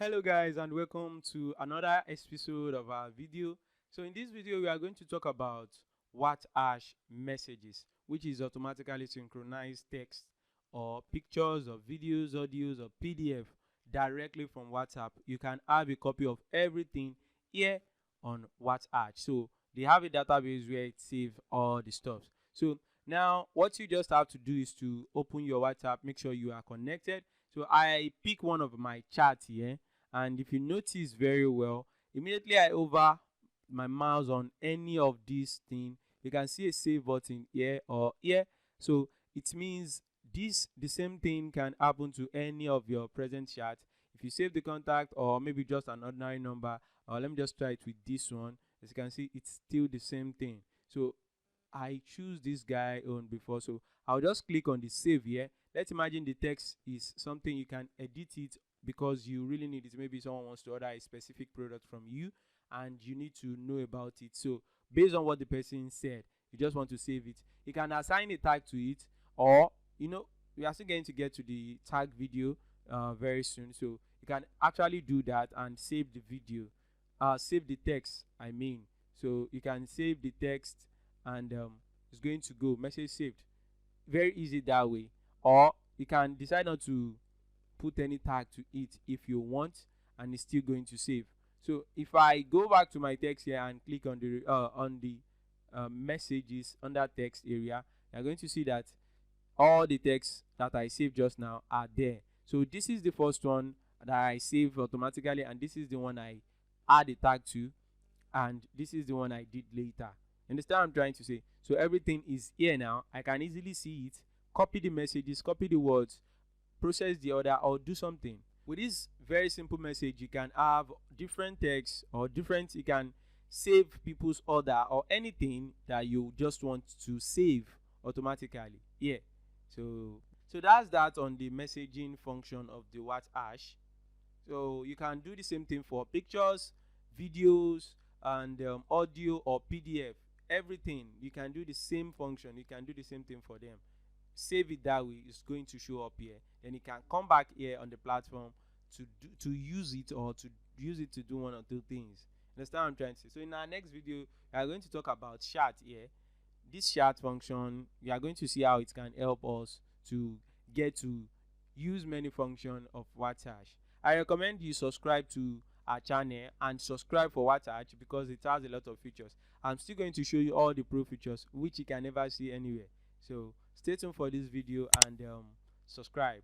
Hello guys, and welcome to another episode of our video. So in this video we are going to talk about WhatsApp messages, which is automatically synchronized text or pictures or videos, audios or PDF directly from WhatsApp. You can have a copy of everything here on WhatsApp. So they have a database where it saves all the stuff. So now what you just have to do is to open your WhatsApp, make sure you are connected. So I pick one of my chats here, and if you notice very well, immediately I over my mouse on any of these things, you can see a save button here or here. So it means the same thing can happen to any of your present chat. If you save the contact or maybe just an ordinary number, or let me just try it with this one, as you can see it's still the same thing. So I choose this guy on before, so I'll just click on the save here. Let's imagine the text is something you can edit it because you really need it. Maybe someone wants to order a specific product from you and you need to know about it. So based on what the person said, you just want to save it. You can assign a tag to it, or we are still going to get to the tag video very soon. So you can actually do that and save the video, save the text. I mean, so you can save the text and it's going to go message saved. Very easy that way. Or you can decide not to put any tag to it if you want, and it's still going to save. So if I go back to my text here and click on the messages under text area, you're going to see that all the text that I saved just now are there. So this is the first one that I save automatically, and this is the one I add a tag to, and this is the one I did later. Understand what I'm trying to say? So everything is here now. I can easily see it, copy the messages, copy the words, process the order, or do something. With this very simple message, you can have different texts or you can save people's order or anything that you just want to save automatically. Yeah. So that's that on the messaging function of the WhatsApp. So you can do the same thing for pictures, videos, and audio or PDF. Everything you can do the same function. You can do the same thing for them. Save it that way. It's going to show up here. Then you can come back here on the platform to use it, or to use it to do one or two things. Understand what I'm trying to say? So in our next video, we are going to talk about chat here. This chat function, we are going to see how it can help us to get to use many functions of WhatsApp. I recommend you subscribe to our channel and subscribe for WhatsApp because it has a lot of features. I'm still going to show you all the pro features which you can never see anywhere. So stay tuned for this video and subscribe.